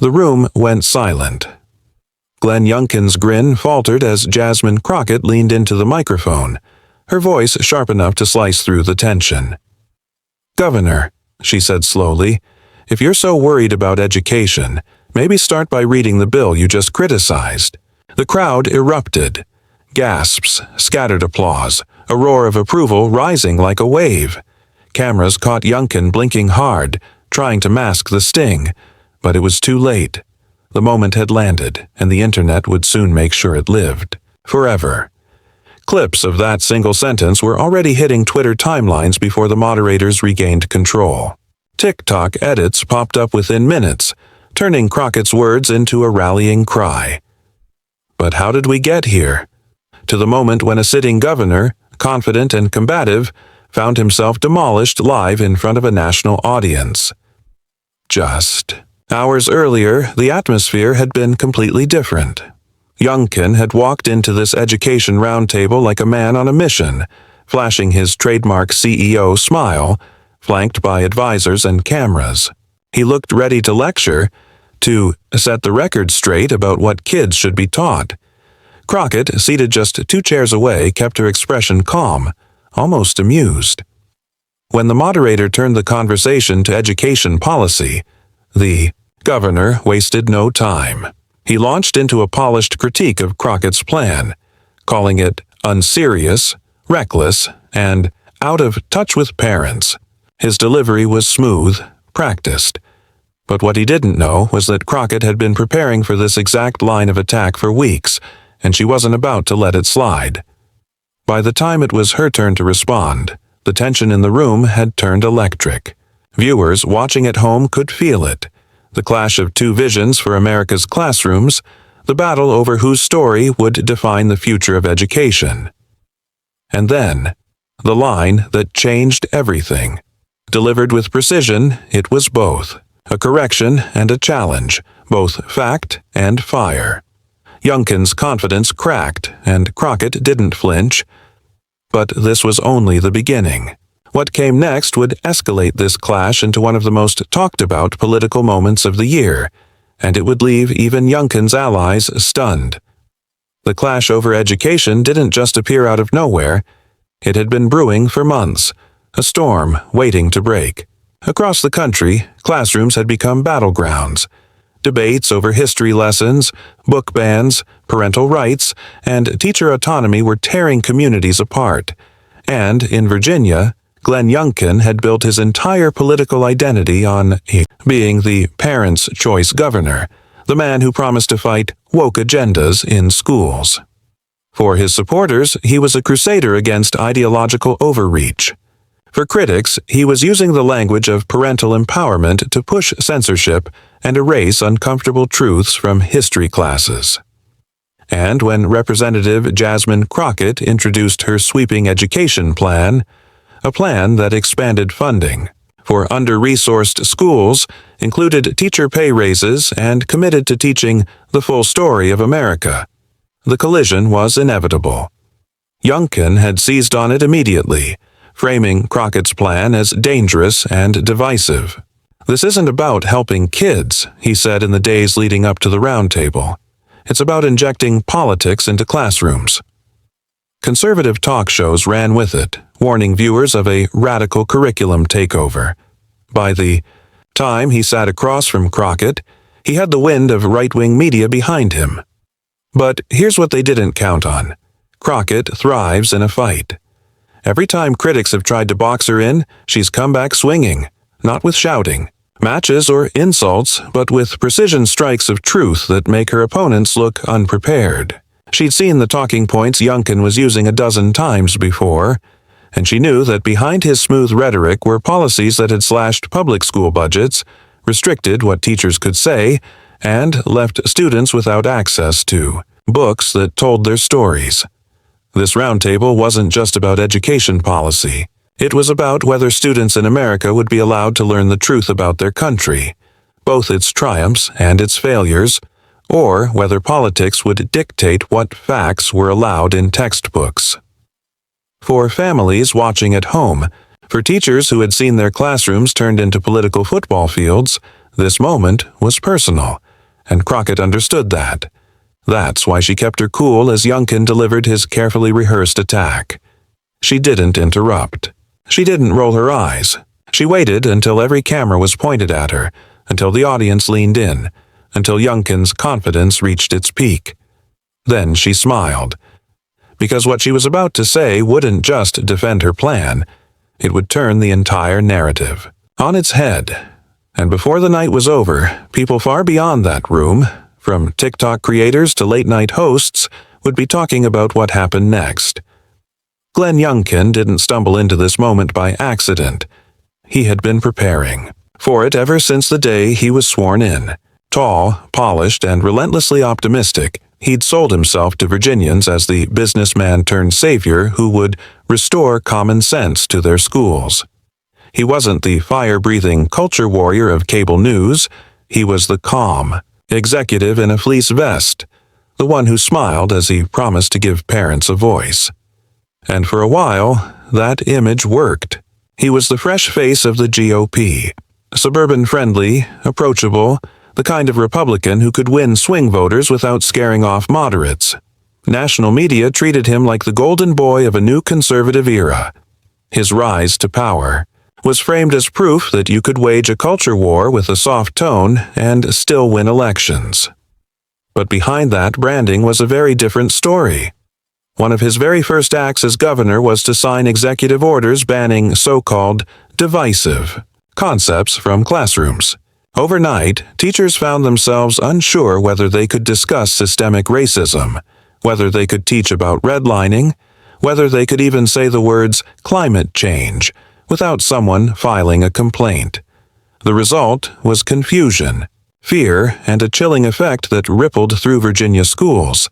The room went silent. Glenn Youngkin's grin faltered as Jasmine Crockett leaned into the microphone, her voice sharp enough to slice through the tension. "Governor," she said slowly, "if you're so worried about education, maybe start by reading the bill you just criticized." The crowd erupted. Gasps, scattered applause, a roar of approval rising like a wave. Cameras caught Youngkin blinking hard, trying to mask the sting, but it was too late. The moment had landed, and the internet would soon make sure it lived. Forever. Clips of that single sentence were already hitting Twitter timelines before the moderators regained control. TikTok edits popped up within minutes, turning Crockett's words into a rallying cry. But how did we get here? To the moment when a sitting governor, confident and combative, found himself demolished live in front of a national audience. Just. Hours earlier, the atmosphere had been completely different. Youngkin had walked into this education roundtable like a man on a mission, flashing his trademark CEO smile, flanked by advisors and cameras. He looked ready to lecture, to set the record straight about what kids should be taught. Crockett, seated just 2 chairs away, kept her expression calm, almost amused. When the moderator turned the conversation to education policy, the governor wasted no time. He launched into a polished critique of Crockett's plan, calling it unserious, reckless, and out of touch with parents. His delivery was smooth, practiced. But what he didn't know was that Crockett had been preparing for this exact line of attack for weeks, and she wasn't about to let it slide. By the time it was her turn to respond, the tension in the room had turned electric. Viewers watching at home could feel it. The clash of 2 visions for America's classrooms, the battle over whose story would define the future of education. And then, the line that changed everything. Delivered with precision, it was both. A correction and a challenge, both fact and fire. Youngkin's confidence cracked, and Crockett didn't flinch. But this was only the beginning. What came next would escalate this clash into one of the most talked-about political moments of the year, and it would leave even Youngkin's allies stunned. The clash over education didn't just appear out of nowhere. It had been brewing for months, a storm waiting to break. Across the country, classrooms had become battlegrounds. Debates over history lessons, book bans, parental rights, and teacher autonomy were tearing communities apart. And in Virginia, Glenn Youngkin had built his entire political identity on being the parents' choice governor, the man who promised to fight woke agendas in schools. For his supporters, he was a crusader against ideological overreach. For critics, he was using the language of parental empowerment to push censorship and erase uncomfortable truths from history classes. And when Representative Jasmine Crockett introduced her sweeping education plan, a plan that expanded funding for under-resourced schools, included teacher pay raises, and committed to teaching the full story of America, the collision was inevitable. Youngkin had seized on it immediately, framing Crockett's plan as dangerous and divisive. "This isn't about helping kids," he said in the days leading up to the roundtable. "It's about injecting politics into classrooms." Conservative talk shows ran with it, warning viewers of a radical curriculum takeover. By the time he sat across from Crockett, he had the wind of right-wing media behind him. But here's what they didn't count on. Crockett thrives in a fight. Every time critics have tried to box her in, she's come back swinging, not with shouting, matches, or insults, but with precision strikes of truth that make her opponents look unprepared. She'd seen the talking points Youngkin was using a dozen times before, and she knew that behind his smooth rhetoric were policies that had slashed public school budgets, restricted what teachers could say, and left students without access to books that told their stories. This roundtable wasn't just about education policy. It was about whether students in America would be allowed to learn the truth about their country, both its triumphs and its failures, or whether politics would dictate what facts were allowed in textbooks. For families watching at home, for teachers who had seen their classrooms turned into political football fields, this moment was personal, and Crockett understood that. That's why she kept her cool as Youngkin delivered his carefully rehearsed attack. She didn't interrupt. She didn't roll her eyes. She waited until every camera was pointed at her, until the audience leaned in, until Youngkin's confidence reached its peak. Then she smiled. Because what she was about to say wouldn't just defend her plan, it would turn the entire narrative on its head. And before the night was over, people far beyond that room, from TikTok creators to late-night hosts, would be talking about what happened next. Glenn Youngkin didn't stumble into this moment by accident. He had been preparing for it ever since the day he was sworn in. Tall, polished, and relentlessly optimistic, he'd sold himself to Virginians as the businessman-turned-savior who would restore common sense to their schools. He wasn't the fire-breathing culture warrior of cable news. He was the calm executive in a fleece vest, the one who smiled as he promised to give parents a voice. And for a while, that image worked. He was the fresh face of the GOP, suburban-friendly, approachable, the kind of Republican who could win swing voters without scaring off moderates. National media treated him like the golden boy of a new conservative era. His rise to power was framed as proof that you could wage a culture war with a soft tone and still win elections. But behind that branding was a very different story. One of his very first acts as governor was to sign executive orders banning so-called divisive concepts from classrooms. Overnight, teachers found themselves unsure whether they could discuss systemic racism, whether they could teach about redlining, whether they could even say the words climate change without someone filing a complaint. The result was confusion, fear, and a chilling effect that rippled through Virginia schools.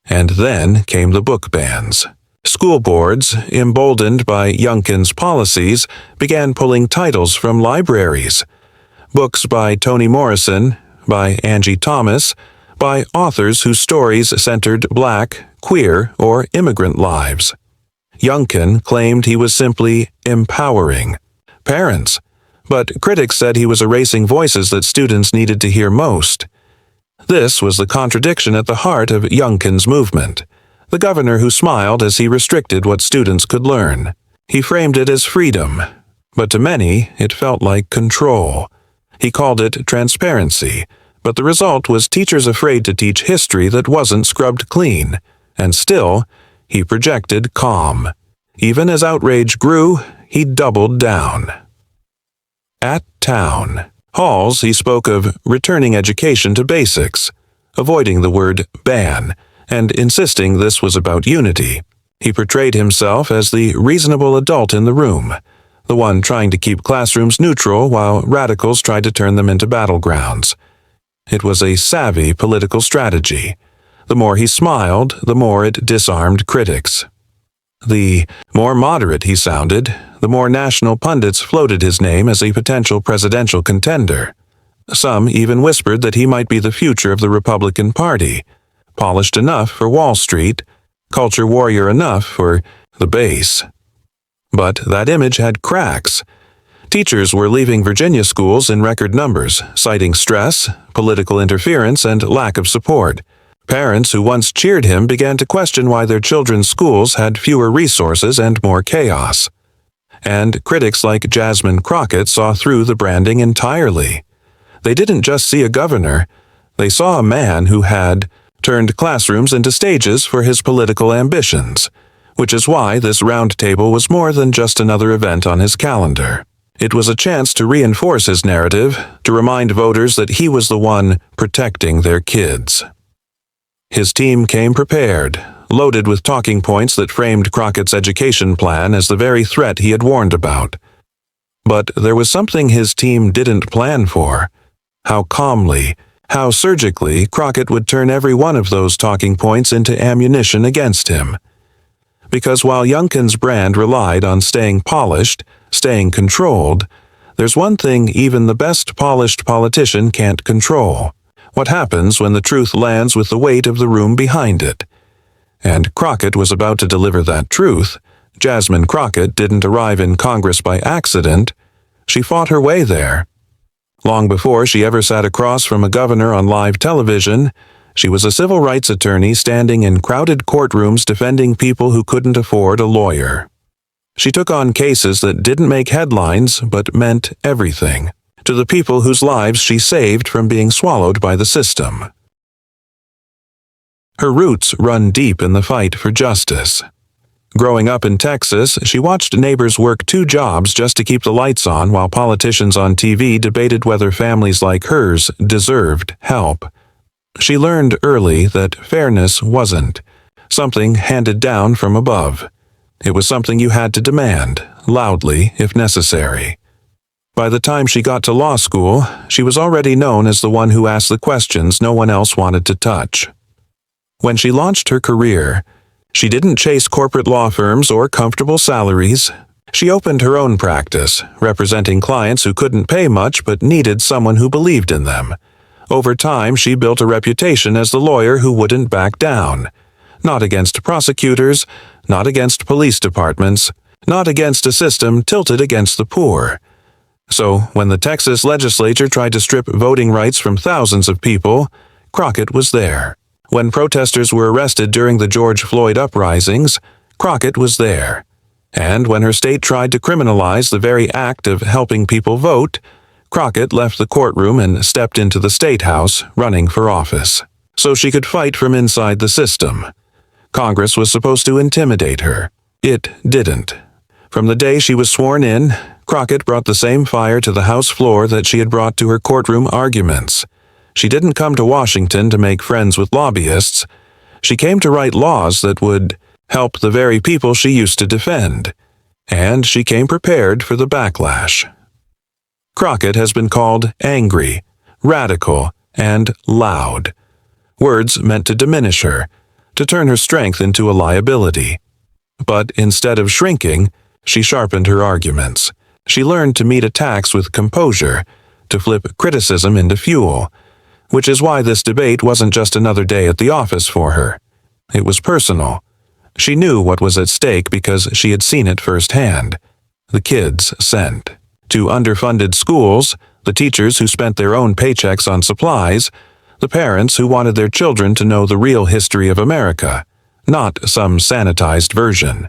And then came the book bans. School boards, emboldened by Youngkin's policies, began pulling titles from libraries. Books by Toni Morrison, by Angie Thomas, by authors whose stories centered Black, queer, or immigrant lives. Youngkin claimed he was simply empowering parents, but critics said he was erasing voices that students needed to hear most. This was the contradiction at the heart of Youngkin's movement. The governor who smiled as he restricted what students could learn. He framed it as freedom, but to many it felt like control. He called it transparency, but the result was teachers afraid to teach history that wasn't scrubbed clean, and still, he projected calm. Even as outrage grew, he doubled down. At town halls, he spoke of returning education to basics, avoiding the word ban, and insisting this was about unity. He portrayed himself as the reasonable adult in the room, the one trying to keep classrooms neutral while radicals tried to turn them into battlegrounds. It was a savvy political strategy. The more he smiled, the more it disarmed critics. The more moderate he sounded, the more national pundits floated his name as a potential presidential contender. Some even whispered that he might be the future of the Republican Party, polished enough for Wall Street, culture warrior enough for the base. But that image had cracks. Teachers were leaving Virginia schools in record numbers, citing stress, political interference, and lack of support. Parents who once cheered him began to question why their children's schools had fewer resources and more chaos. And critics like Jasmine Crockett saw through the branding entirely. They didn't just see a governor, they saw a man who had turned classrooms into stages for his political ambitions, which is why this roundtable was more than just another event on his calendar. It was a chance to reinforce his narrative, to remind voters that he was the one protecting their kids. His team came prepared, loaded with talking points that framed Crockett's education plan as the very threat he had warned about. But there was something his team didn't plan for. How calmly, how surgically Crockett would turn every one of those talking points into ammunition against him. Because while Youngkin's brand relied on staying polished, staying controlled, there's one thing even the best polished politician can't control: what happens when the truth lands with the weight of the room behind it. And Crockett was about to deliver that truth. Jasmine Crockett didn't arrive in Congress by accident. She fought her way there. Long before she ever sat across from a governor on live television, she was a civil rights attorney standing in crowded courtrooms defending people who couldn't afford a lawyer. She took on cases that didn't make headlines but meant everything to the people whose lives she saved from being swallowed by the system. Her roots run deep in the fight for justice. Growing up in Texas, she watched neighbors work 2 jobs just to keep the lights on while politicians on TV debated whether families like hers deserved help. She learned early that fairness wasn't something handed down from above. It was something you had to demand, loudly if necessary. By the time she got to law school, she was already known as the one who asked the questions no one else wanted to touch. When she launched her career, she didn't chase corporate law firms or comfortable salaries. She opened her own practice, representing clients who couldn't pay much but needed someone who believed in them. Over time, she built a reputation as the lawyer who wouldn't back down. Not against prosecutors, not against police departments, not against a system tilted against the poor. So, when the Texas legislature tried to strip voting rights from thousands of people, Crockett was there. When protesters were arrested during the George Floyd uprisings, Crockett was there. And when her state tried to criminalize the very act of helping people vote, Crockett left the courtroom and stepped into the State House, running for office, so she could fight from inside the system. Congress was supposed to intimidate her. It didn't. From the day she was sworn in, Crockett brought the same fire to the House floor that she had brought to her courtroom arguments. She didn't come to Washington to make friends with lobbyists. She came to write laws that would help the very people she used to defend. And she came prepared for the backlash. Crockett has been called angry, radical, and loud. Words meant to diminish her, to turn her strength into a liability. But instead of shrinking, she sharpened her arguments. She learned to meet attacks with composure, to flip criticism into fuel, which is why this debate wasn't just another day at the office for her. It was personal. She knew what was at stake because she had seen it firsthand. The kids sent to underfunded schools, the teachers who spent their own paychecks on supplies, the parents who wanted their children to know the real history of America, not some sanitized version.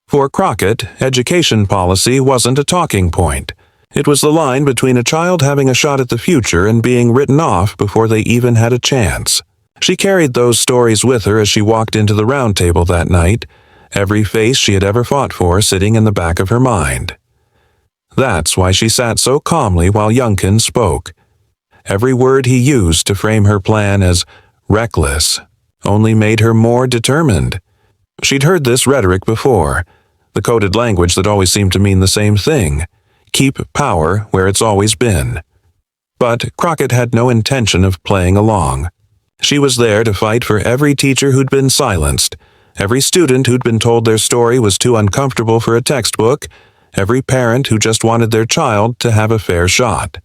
For Crockett, education policy wasn't a talking point. It was the line between a child having a shot at the future and being written off before they even had a chance. She carried those stories with her as she walked into the round table that night, every face she had ever fought for sitting in the back of her mind. That's why she sat so calmly while Youngkin spoke. Every word he used to frame her plan as reckless only made her more determined. She'd heard this rhetoric before, the coded language that always seemed to mean the same thing: keep power where it's always been. But Crockett had no intention of playing along. She was there to fight for every teacher who'd been silenced, every student who'd been told their story was too uncomfortable for a textbook, every parent who just wanted their child to have a fair shot.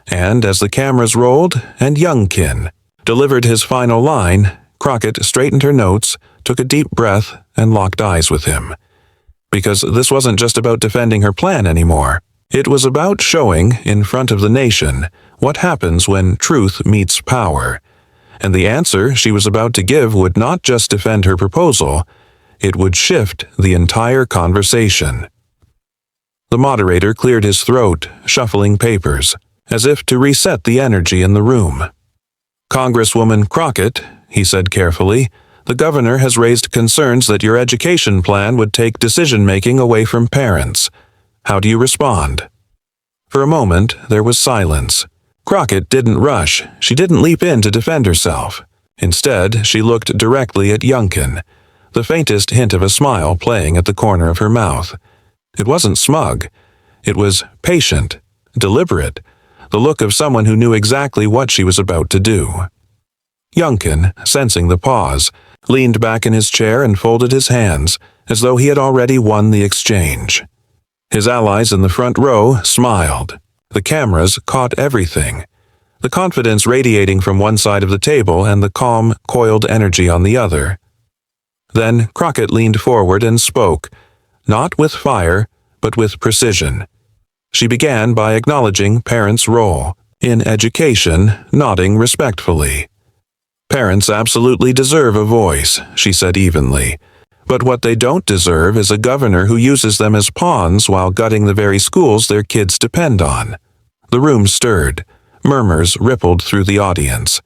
And as the cameras rolled and Youngkin delivered his final line, Crockett straightened her notes, took a deep breath, and locked eyes with him. Because this wasn't just about defending her plan anymore. It was about showing, in front of the nation, what happens when truth meets power. And the answer she was about to give would not just defend her proposal, it would shift the entire conversation. The moderator cleared his throat, shuffling papers, as if to reset the energy in the room. "Congresswoman Crockett," he said carefully, "the governor has raised concerns that your education plan would take decision-making away from parents. How do you respond?" For a moment, there was silence. Crockett didn't rush. She didn't leap in to defend herself. Instead, she looked directly at Youngkin, the faintest hint of a smile playing at the corner of her mouth. It wasn't smug. It was patient, deliberate, the look of someone who knew exactly what she was about to do. Youngkin, sensing the pause, leaned back in his chair and folded his hands, as though he had already won the exchange. His allies in the front row smiled. The cameras caught everything. The confidence radiating from one side of the table and the calm, coiled energy on the other. Then Crockett leaned forward and spoke, not with fire, but with precision. She began by acknowledging parents' role in education, nodding respectfully. Parents absolutely deserve a voice, she said evenly. But what they don't deserve is a governor who uses them as pawns while gutting the very schools their kids depend on. The room stirred. Murmurs rippled through the audience.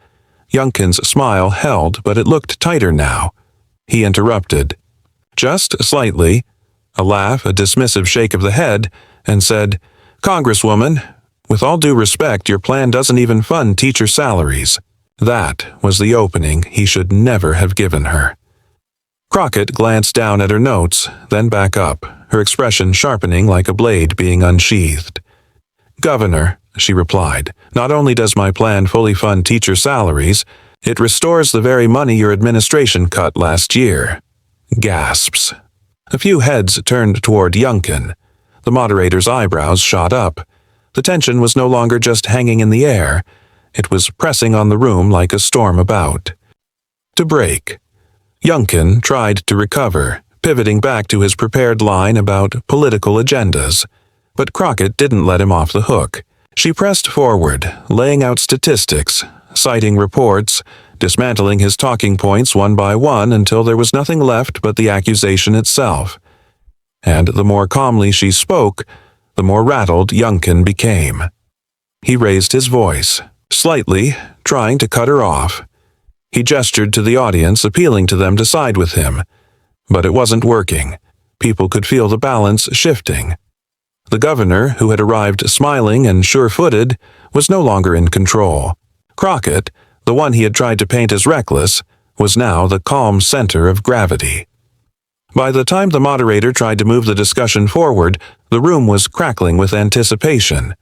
Youngkin's smile held, but it looked tighter now. He interrupted. Just slightly. A laugh, a dismissive shake of the head, and said, "Congresswoman, with all due respect, your plan doesn't even fund teacher salaries." That was the opening he should never have given her. Crockett glanced down at her notes, then back up, her expression sharpening like a blade being unsheathed. "Governor," she replied, "not only does my plan fully fund teacher salaries, it restores the very money your administration cut last year." Gasps. A few heads turned toward Youngkin. The moderator's eyebrows shot up. The tension was no longer just hanging in the air. It was pressing on the room like a storm about to break. Youngkin tried to recover, pivoting back to his prepared line about political agendas. But Crockett didn't let him off the hook. She pressed forward, laying out statistics, citing reports, dismantling his talking points one by one until there was nothing left but the accusation itself. And the more calmly she spoke, the more rattled Youngkin became. He raised his voice, slightly, trying to cut her off. He gestured to the audience, appealing to them to side with him. But it wasn't working. People could feel the balance shifting. The governor, who had arrived smiling and sure-footed, was no longer in control. Crockett, the one he had tried to paint as reckless, was now the calm center of gravity. By the time the moderator tried to move the discussion forward, the room was crackling with anticipation.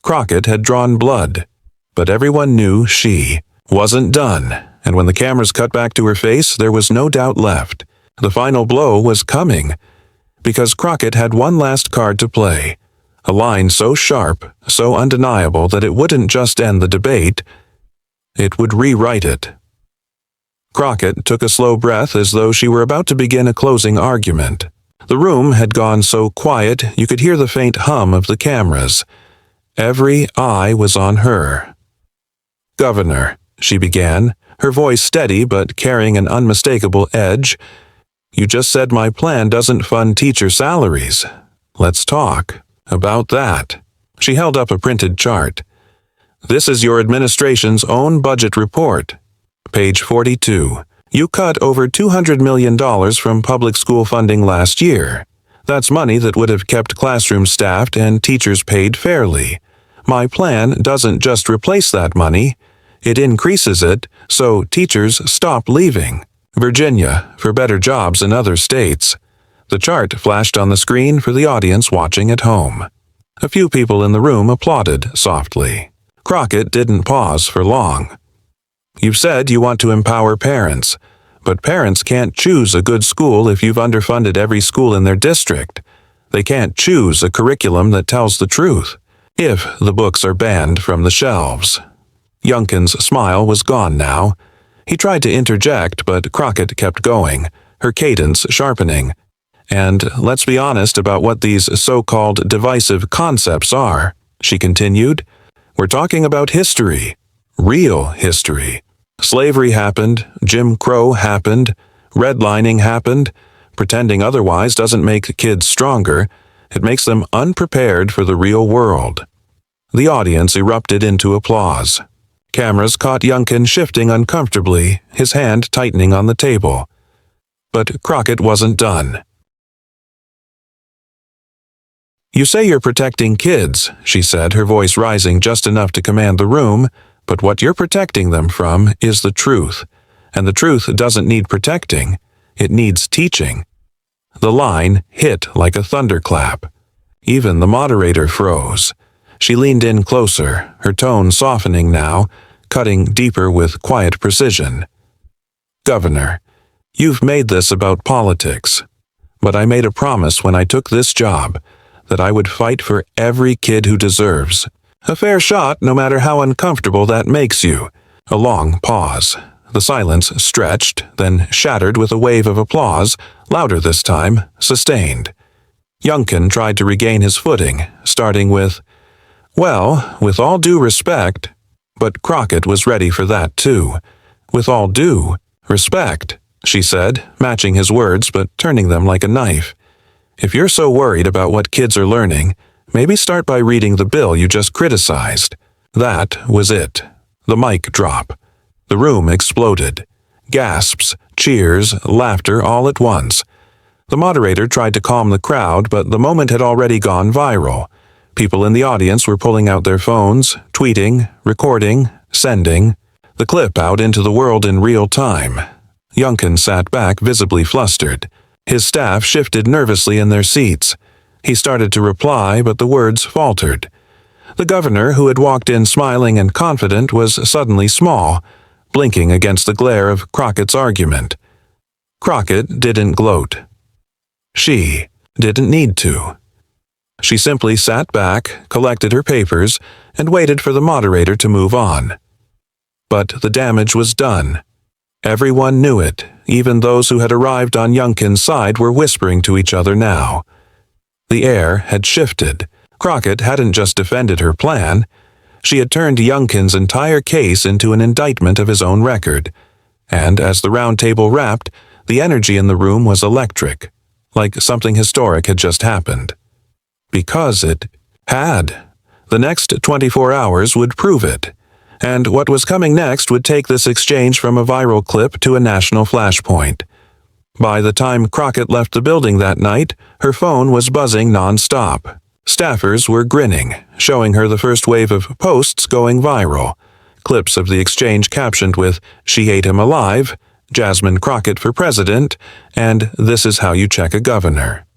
Crockett had drawn blood, but everyone knew she wasn't done, and when the cameras cut back to her face, there was no doubt left. The final blow was coming, because Crockett had one last card to play, a line so sharp, so undeniable that it wouldn't just end the debate, it would rewrite it. Crockett took a slow breath as though she were about to begin a closing argument. The room had gone so quiet you could hear the faint hum of the cameras. Every eye was on her. "Governor," she began, her voice steady but carrying an unmistakable edge, "you just said my plan doesn't fund teacher salaries. Let's talk about that." She held up a printed chart. "This is your administration's own budget report. Page 42. You cut over $200 million from public school funding last year. That's money that would have kept classrooms staffed and teachers paid fairly. My plan doesn't just replace that money, it increases it so teachers stop leaving Virginia for better jobs in other states." The chart flashed on the screen for the audience watching at home. A few people in the room applauded softly. Crockett didn't pause for long. "You've said you want to empower parents, but parents can't choose a good school if you've underfunded every school in their district. They can't choose a curriculum that tells the truth, if the books are banned from the shelves." Youngkin's smile was gone now. He tried to interject, but Crockett kept going, her cadence sharpening. "And let's be honest about what these so-called divisive concepts are," she continued. "We're talking about history. Real history. Slavery happened, Jim Crow happened, redlining happened. Pretending otherwise doesn't make kids stronger. It makes them unprepared for the real world." The audience erupted into applause. Cameras caught Youngkin shifting uncomfortably, his hand tightening on the table. But Crockett wasn't done. "You say you're protecting kids," she said, her voice rising just enough to command the room, "but what you're protecting them from is the truth. And the truth doesn't need protecting, it needs teaching." The line hit like a thunderclap. Even the moderator froze. She leaned in closer, her tone softening now, cutting deeper with quiet precision. "Governor, you've made this about politics, but I made a promise when I took this job that I would fight for every kid who deserves a fair shot, no matter how uncomfortable that makes you." A long pause. The silence stretched, then shattered with a wave of applause, louder this time, sustained. Youngkin tried to regain his footing, starting with, "Well, with all due respect," but Crockett was ready for that too. "With all due respect," she said, matching his words but turning them like a knife. "If you're so worried about what kids are learning, maybe start by reading the bill you just criticized." That was it. The mic drop. The room exploded. Gasps, cheers, laughter all at once. The moderator tried to calm the crowd, but the moment had already gone viral. People in the audience were pulling out their phones, tweeting, recording, sending the clip out into the world in real time. Youngkin sat back, visibly flustered. His staff shifted nervously in their seats. He started to reply, but the words faltered. The governor, who had walked in smiling and confident, was suddenly small, blinking against the glare of Crockett's argument. Crockett didn't gloat. She didn't need to. She simply sat back, collected her papers, and waited for the moderator to move on. But the damage was done. Everyone knew it. Even those who had arrived on Youngkin's side were whispering to each other now. The air had shifted. Crockett hadn't just defended her plan. She had turned Youngkin's entire case into an indictment of his own record. And as the round table wrapped, the energy in the room was electric, like something historic had just happened. Because it had. The next 24 hours would prove it. And what was coming next would take this exchange from a viral clip to a national flashpoint. By the time Crockett left the building that night, her phone was buzzing non-stop. Staffers were grinning, showing her the first wave of posts going viral. Clips of the exchange captioned with, "She ate him alive," "Jasmine Crockett for president," and "This is how you check a governor."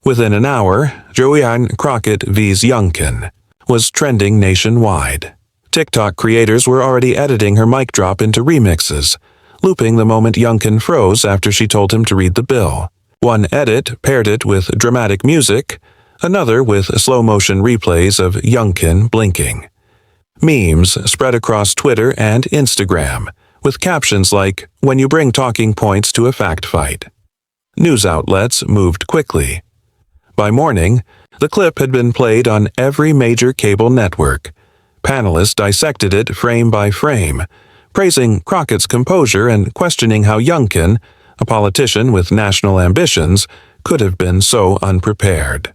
Within an hour, Joanne Crockett vs. Youngkin was trending nationwide. TikTok creators were already editing her mic drop into remixes, looping the moment Youngkin froze after she told him to read the bill. One edit paired it with dramatic music, another with slow-motion replays of Youngkin blinking. Memes spread across Twitter and Instagram, with captions like, "When you bring talking points to a fact fight." News outlets moved quickly. By morning, the clip had been played on every major cable network. Panelists dissected it frame by frame, praising Crockett's composure and questioning how Youngkin, a politician with national ambitions, could have been so unprepared.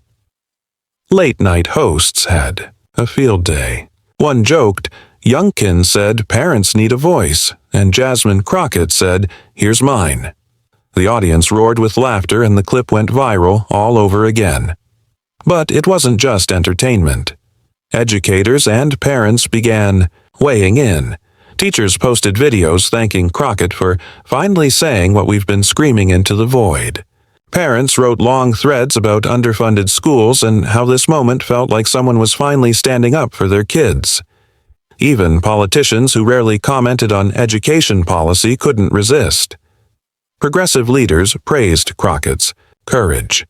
Late-night hosts had a field day. One joked, "Youngkin said parents need a voice," and Jasmine Crockett said, "Here's mine." The audience roared with laughter and the clip went viral all over again. But it wasn't just entertainment. Educators and parents began weighing in. Teachers posted videos thanking Crockett for finally saying what we've been screaming into the void. Parents wrote long threads about underfunded schools and how this moment felt like someone was finally standing up for their kids. Even politicians who rarely commented on education policy couldn't resist. Progressive leaders praised Crockett's courage.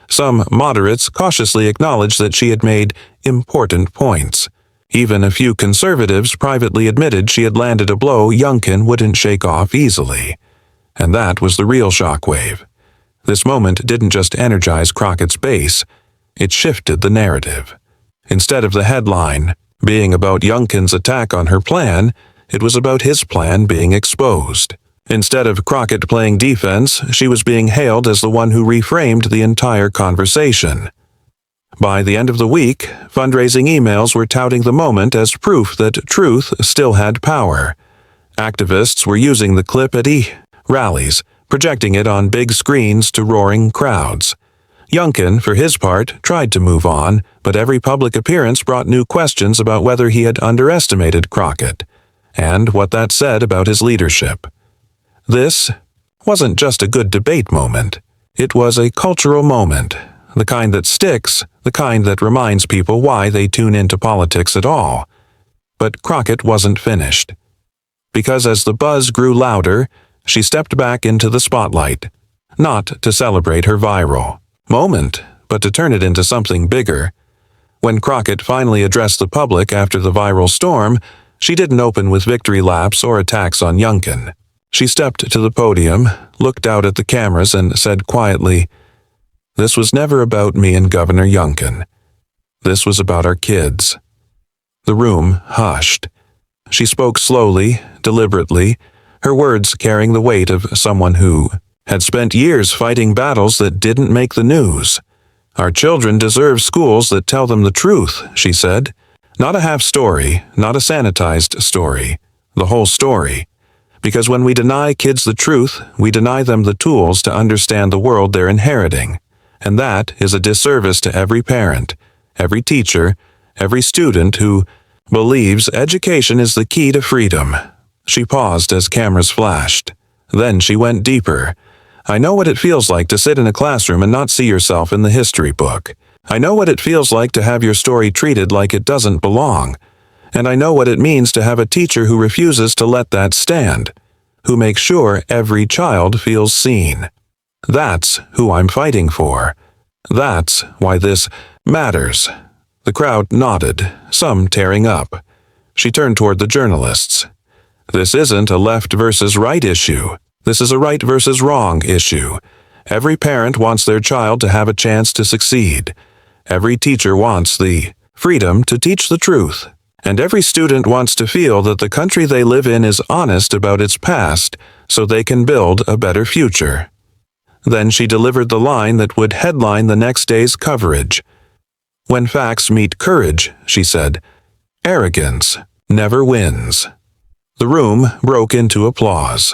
Some moderates cautiously acknowledged that she had made important points. Even a few conservatives privately admitted she had landed a blow Youngkin wouldn't shake off easily. And that was the real shockwave. This moment didn't just energize Crockett's base, it shifted the narrative. Instead of the headline being about Youngkin's attack on her plan, it was about his plan being exposed. Instead of Crockett playing defense, she was being hailed as the one who reframed the entire conversation. By the end of the week, fundraising emails were touting the moment as proof that truth still had power. Activists were using the clip at rallies, projecting it on big screens to roaring crowds. Youngkin, for his part, tried to move on, but every public appearance brought new questions about whether he had underestimated Crockett, and what that said about his leadership. This wasn't just a good debate moment. It was a cultural moment, the kind that sticks, the kind that reminds people why they tune into politics at all. But Crockett wasn't finished. Because as the buzz grew louder, she stepped back into the spotlight, not to celebrate her viral moment, but to turn it into something bigger. When Crockett finally addressed the public after the viral storm, she didn't open with victory laps or attacks on Youngkin. She stepped to the podium, looked out at the cameras, and said quietly, This was never about me and Governor Youngkin. This was about our kids. The room hushed. She spoke slowly, deliberately, her words carrying the weight of someone who had spent years fighting battles that didn't make the news. Our children deserve schools that tell them the truth, she said. Not a half story, not a sanitized story, the whole story. Because when we deny kids the truth, we deny them the tools to understand the world they're inheriting. And that is a disservice to every parent, every teacher, every student who believes education is the key to freedom. She paused as cameras flashed. Then she went deeper. I know what it feels like to sit in a classroom and not see yourself in the history book. I know what it feels like to have your story treated like it doesn't belong. And I know what it means to have a teacher who refuses to let that stand, who makes sure every child feels seen. That's who I'm fighting for. That's why this matters. The crowd nodded, some tearing up. She turned toward the journalists. This isn't a left versus right issue. This is a right versus wrong issue. Every parent wants their child to have a chance to succeed. Every teacher wants the freedom to teach the truth. And every student wants to feel that the country they live in is honest about its past so they can build a better future. Then she delivered the line that would headline the next day's coverage. When facts meet courage, she said, arrogance never wins. The room broke into applause.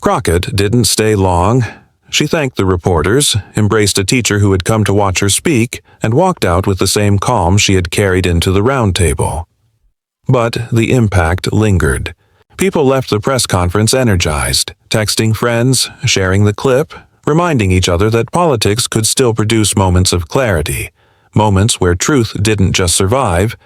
Crockett didn't stay long. She thanked the reporters, embraced a teacher who had come to watch her speak, and walked out with the same calm she had carried into the round table. But the impact lingered. People left the press conference energized, texting friends, sharing the clip, reminding each other that politics could still produce moments of clarity, moments where truth didn't just survive,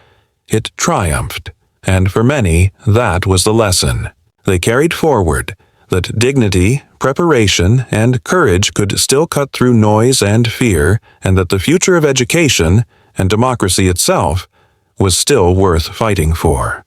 it triumphed. And for many, that was the lesson. They carried forward that dignity, preparation, and courage could still cut through noise and fear, and that the future of education, and democracy itself, was still worth fighting for.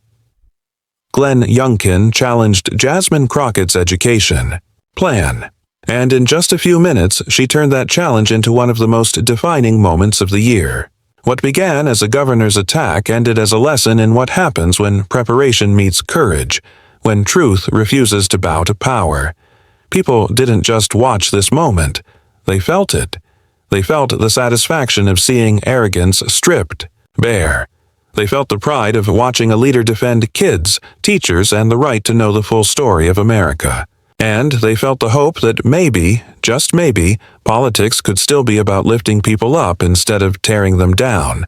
Glenn Youngkin challenged Jasmine Crockett's education plan, and in just a few minutes she turned that challenge into one of the most defining moments of the year. What began as a governor's attack ended as a lesson in what happens when preparation meets courage, when truth refuses to bow to power. People didn't just watch this moment, they felt it. They felt the satisfaction of seeing arrogance stripped bare. They felt the pride of watching a leader defend kids, teachers, and the right to know the full story of America. And they felt the hope that maybe, just maybe, politics could still be about lifting people up instead of tearing them down.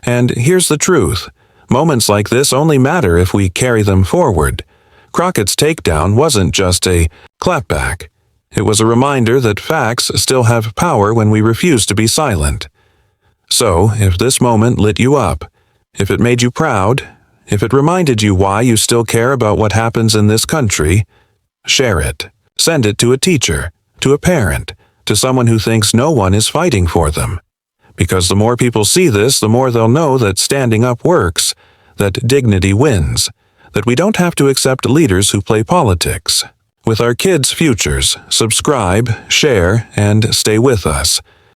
And here's the truth. Moments like this only matter if we carry them forward. Crockett's takedown wasn't just a clapback. It was a reminder that facts still have power when we refuse to be silent. So, if this moment lit you up, if it made you proud, if it reminded you why you still care about what happens in this country, share it. Send it to a teacher, to a parent, to someone who thinks no one is fighting for them. Because the more people see this, the more they'll know that standing up works, that dignity wins, that we don't have to accept leaders who play politics. With our kids' futures, subscribe, share, and stay with us.